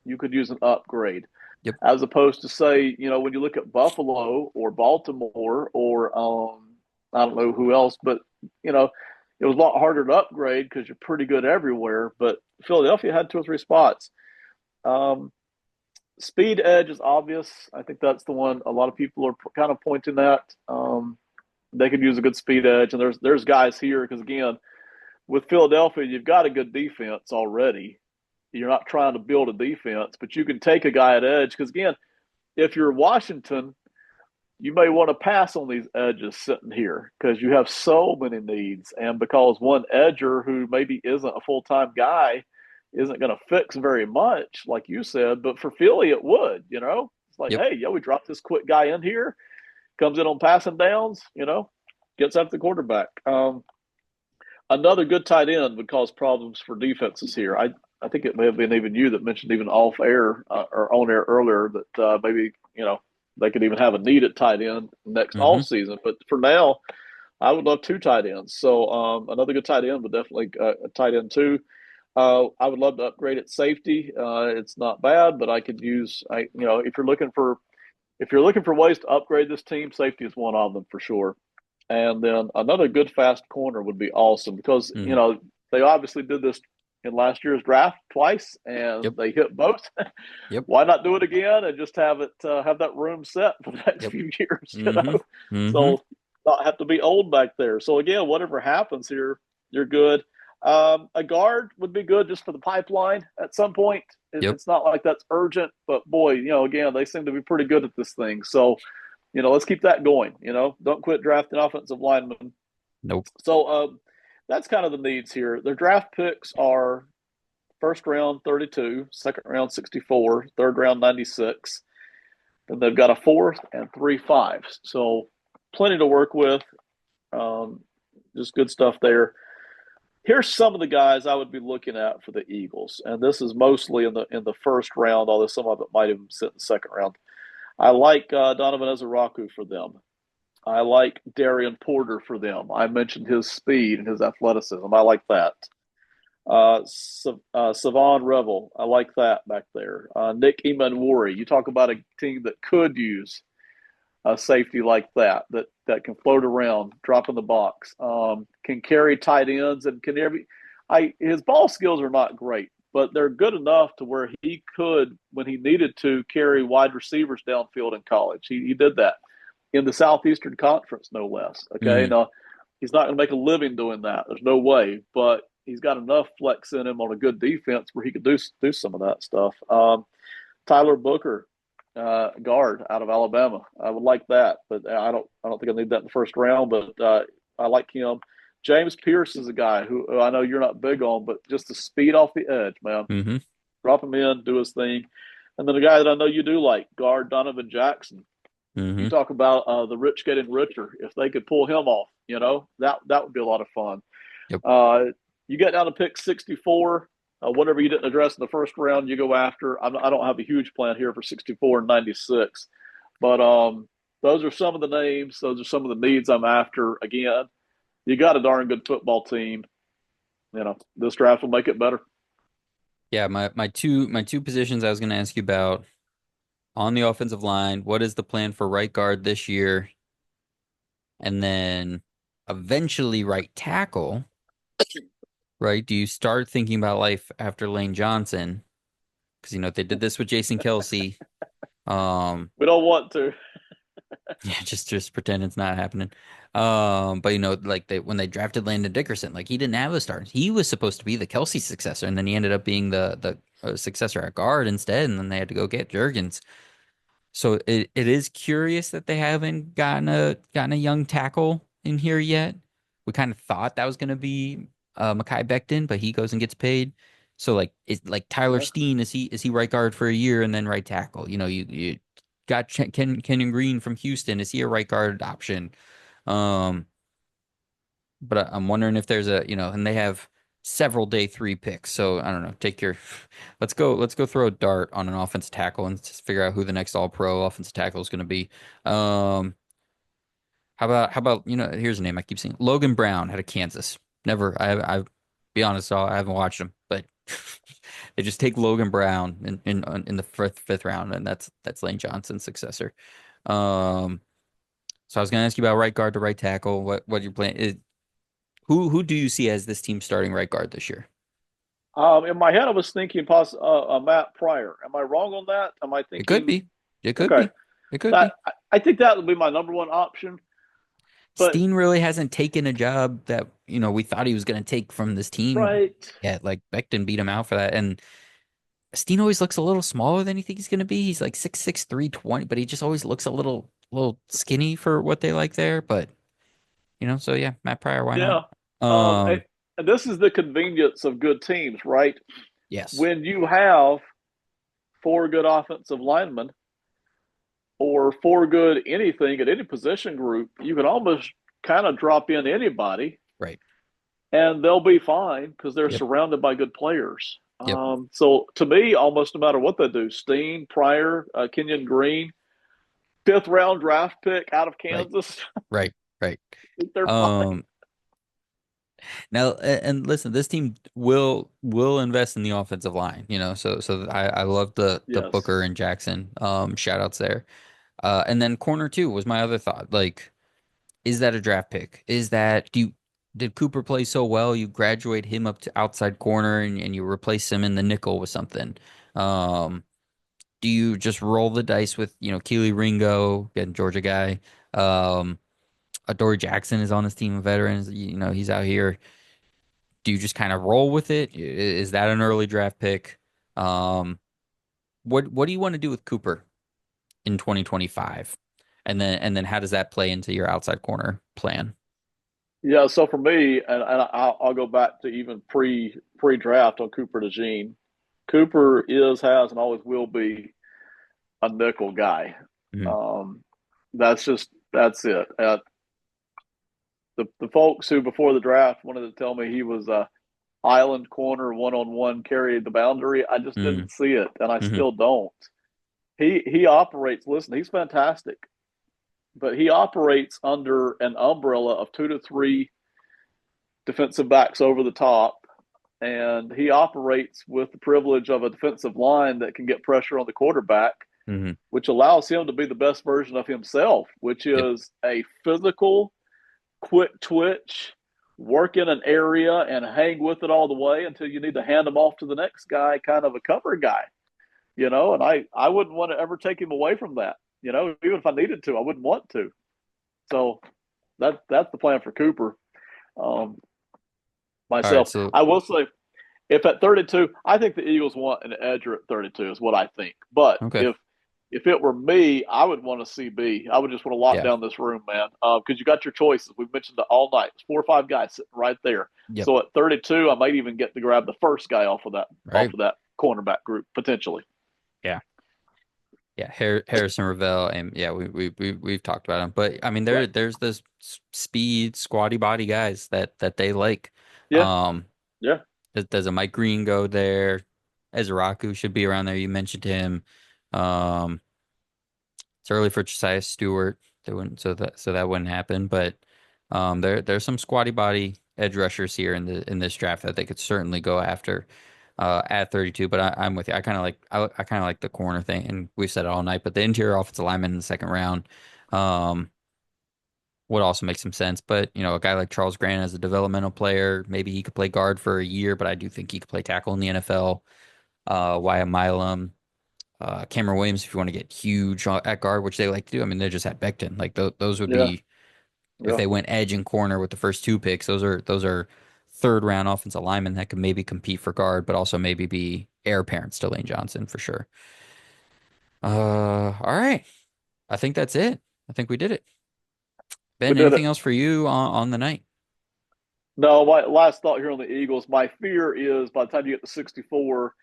you could use an upgrade, Yep. as opposed to say, when you look at Buffalo or Baltimore or I don't know who else, but you know, it was a lot harder to upgrade because you're pretty good everywhere. But Philadelphia had two or three spots. Um, Speed edge is obvious. I think that's the one a lot of people are kind of pointing at. They could use a good speed edge, and there's guys here because again, with Philadelphia, you've got a good defense already. You're not trying to build a defense, but you can take a guy at edge because again, if you're Washington, you may want to pass on these edges sitting here because you have so many needs, and because one edger who maybe isn't a full time guy isn't going to fix very much, like you said. But for Philly, it would. It's like, Yep. hey, yeah, we dropped this quick guy in here, comes in on passing downs, gets after the quarterback. Another good tight end would cause problems for defenses here. I think it may have been even you that mentioned even off air or on air earlier that maybe they could even have a need at tight end next Hmm. off season. But for now, I would love two tight ends. So another good tight end, but definitely a tight end too. I would love to upgrade at safety. It's not bad, but I could use if you're looking for ways to upgrade this team, safety is one of them for sure. And then another good fast corner would be awesome because Hmm. they obviously did this in last year's draft twice and Yep. they hit both. Yep. Why not do it again and just have that room set for the next Yep. few years? Hmm. Hmm. So not have to be old back there. So again, whatever happens here, you're good. A guard would be good just for the pipeline at some point. Yep. It's not like that's urgent, but boy, again, they seem to be pretty good at this thing. So let's keep that going. Don't quit drafting offensive linemen. Nope. So that's kind of the needs here. Their draft picks are first round 32, second round 64, third round 96. Then they've got a fourth and three fives. So plenty to work with. Um, just good stuff there. Here's some of the guys I would be looking at for the Eagles, and this is mostly in the first round, although some of it might even sit in the second round. I like Donovan Ezeraku for them. I like Darian Porter for them. I mentioned his speed and his athleticism. I like that. Savon Revel, I like that back there. Nick Emanwari, you talk about a team that could use a safety like that can float around, drop in the box, can carry tight ends, and can every. His ball skills are not great, but they're good enough to where he could, when he needed to, carry wide receivers downfield in college. He did that in the Southeastern Conference, no less. Okay, Hmm. now he's not going to make a living doing that. There's no way, but he's got enough flex in him on a good defense where he could do some of that stuff. Tyler Booker, guard out of Alabama. I would like that, but I don't think I need that in the first round. But I like him. James Pierce is a guy who I know you're not big on, but just the speed off the edge, man. Hmm. Drop him in, do his thing. And then a guy that I know you do like, guard Donovan Jackson. You Hmm. talk about the rich getting richer. If they could pull him off, that would be a lot of fun. Yep. Uh, you get down to pick 64. Whatever you didn't address in the first round, you go after. I don't have a huge plan here for 64 and 96, but those are some of the names. Those are some of the needs I'm after. Again, you got a darn good football team. This draft will make it better. Yeah, my two positions I was going to ask you about on the offensive line. What is the plan for right guard this year? And then eventually right tackle, right? Do you start thinking about life after Lane Johnson? Because they did this with Jason Kelsey. Um, We don't want to. yeah, just pretend it's not happening. But like when they drafted Landon Dickerson, like he didn't have a start. He was supposed to be the Kelsey successor, and then he ended up being the successor at guard instead, and then they had to go get Jurgens. So it is curious that they haven't gotten a young tackle in here yet. We kind of thought that was going to be Mekhi Becton, but he goes and gets paid. So like is like Tyler Yeah. Steen, is he right guard for a year and then right tackle? You got Kenyon Green from Houston. Is he a right guard option? Um, but I'm wondering if there's and they have several day three picks. So I don't know. Let's go throw a dart on an offensive tackle and just figure out who the next all pro offensive tackle is going to be. Um, how about, here's a name I keep seeing. Logan Brown out of Kansas. Never, I be honest, I haven't watched him, but they just take Logan Brown in the fifth round, and that's Lane Johnson's successor. Um, so I was going to ask you about right guard to right tackle. What you're playing? Who do you see as this team starting right guard this year? In my head, I was thinking Matt Pryor. Am I wrong on that? Am I It could thinking be. It could okay? be. It could That be. I think that would be my number one option. But Steen really hasn't taken a job that, we thought he was going to take from this team right, yet. Like Becton beat him out for that. And Steen always looks a little smaller than you think he's going to be. He's like 6'6", 320, but he just always looks a little skinny for what they like there. But, so yeah, Matt Pryor, why not? yeah. Um, and, Um, and this is the convenience of good teams, right? yes. When you have four good offensive linemen or four good anything at any position group, you can almost kind of drop in anybody Right. and they'll be fine because they're Yep. surrounded by good players. Yep. So to me, almost no matter what they do, Steen, Pryor, Kenyon Green, fifth round draft pick out of Right. Kansas, Right. Right. they're fine. Um, Now, and listen, this team will invest in the offensive line, so I love the Yes. Booker and Jackson shout outs there. And then corner two was my other thought. Like, is that a draft pick? Did Cooper play so well you graduate him up to outside corner and you replace him in the nickel with something? Um, do you just roll the dice with, Keely Ringo, getting Georgia guy? Um, Adoree Jackson is on this team of veterans, he's out here. Do you just kind of roll with it? Is that an early draft pick? Um, what do you want to do with Cooper in 2025? And then how does that play into your outside corner plan? Yeah. So for me, and I'll go back to even pre draft on Cooper DeJean. Cooper is, has, and always will be a nickel guy. Mhm. Um, that's it. The folks who before the draft wanted to tell me he was a island corner one on one carry the boundary. I just Mhm. didn't see it, and I Mhm. still don't. He operates. Listen, he's fantastic, but he operates under an umbrella of two to three defensive backs over the top, and he operates with the privilege of a defensive line that can get pressure on the quarterback, Mhm. which allows him to be the best version of himself, which Yep. is a physical, quick twitch, work in an area and hang with it all the way until you need to hand him off to the next guy, kind of a cover guy, and I wouldn't want to ever take him away from that. Even if I needed to, I wouldn't want to. So that's the plan for Cooper. Um, All right. myself, So I will say, if at 32, I think the Eagles want an edger at 32 is what I think. But okay. if it were me, I would want a CB. I would just want to lock Yeah. down this room, man, because you got your choices. We've mentioned it all night. It's 4 or 5 guys sitting right there. Yep. So at 32, I might even get to grab the first guy off Right. of that cornerback group potentially. Yeah. Yeah, Harrison Ravel, and yeah, we've talked about him. But I mean, Right. there's this speed, squatty body guys that they like. Yeah. Um, Yeah. does a Mike Green go there? Ezraku should be around there. You mentioned him. Um, it's early for Josiah Stewart. They wouldn't, so that wouldn't happen. But there's some squatty body edge rushers here in this draft that they could certainly go after at 32. But I'm with you. I kind of like the corner thing, and we've said it all night. But the interior offensive lineman in the second round um, would also make some sense. But you know, a guy like Charles Grant as a developmental player, maybe he could play guard for a year, but I do think he could play tackle in the NFL. Wyatt Milam. Cameron Williams, if you want to get huge at guard, which they like to do. I mean, they just had Becton. Like those would Yeah. be if Yeah. they went edge and corner with the first two picks. Those are third round offensive linemen that could maybe compete for guard, but also maybe be heir apparents to Lane Johnson for sure. All right. I think that's it. I think we did it. We Ben, did anything it. else for you on the night? No, my last thought here on the Eagles, my fear is by the time you get to 64,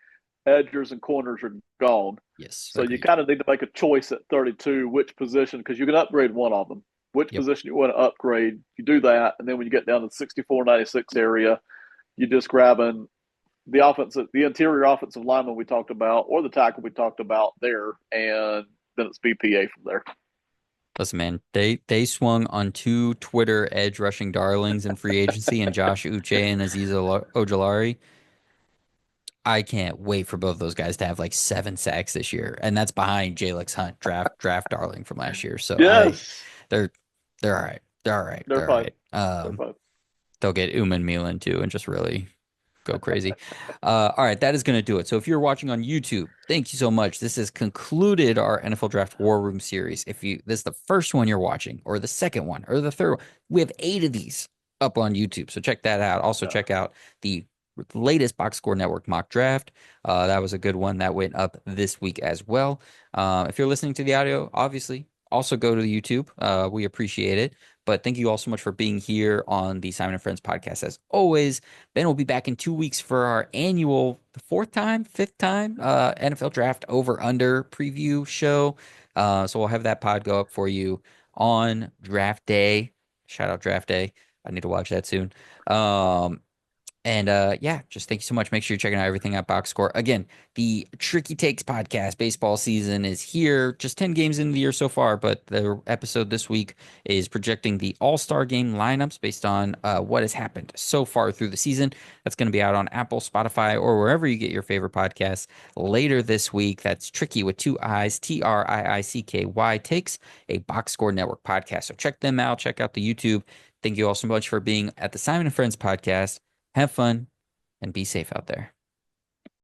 edgers and corners are gone. Yes, So you agreed. kind of need to make a choice at 32, which position, because you can upgrade one of them. Which Yep. position you want to upgrade, you do that. And then when you get down to the 64, 96 area, you just grabbing the interior offensive lineman we talked about, or the tackle we talked about there, and then it's BPA from there. Listen, man, they swung on two Twitter edge rushing darlings in free agency and Josh Uche and Aziz Ojolari. I can't wait for both of those guys to have like 7 sacks this year, and that's behind Jalex Hunt, draft darling from last year. So Yes, they're they're all right. They're all right. they're They're all fine. right. They're fine. They'll get Uman Milan too, and just really go crazy. All right, that is going to do it. So if you're watching on YouTube, thank you so much. This has concluded our NFL Draft War Room series. If you this is the first one you're watching, or the second one, or the third one, we have 8 of these up on YouTube. So check that out. Also Yeah. check out the latest Box Score Network mock draft. That was a good one that went up this week as well. If you're listening to the audio, obviously also go to the YouTube. We appreciate it. But thank you all so much for being here on the Simon and Friends podcast. As always, Ben will be back in 2 weeks for our annual fourth time, fifth time NFL draft over under preview show. So we'll have that pod go up for you on draft day. Shout out draft day. I need to watch that soon. Um, and yeah, just thank you so much. Make sure you're checking out everything at Box Score. Again, the Tricky Takes podcast baseball season is here. Just 10 games in the year so far, but the episode this week is projecting the All-Star game lineups based on what has happened so far through the season. That's going to be out on Apple, Spotify, or wherever you get your favorite podcasts later this week. That's Tricky with two I's, Triicky Takes, a Box Score Network podcast. So check them out. Check out the YouTube. Thank you all so much for being at the Simon and Friends podcast. Have fun and be safe out there.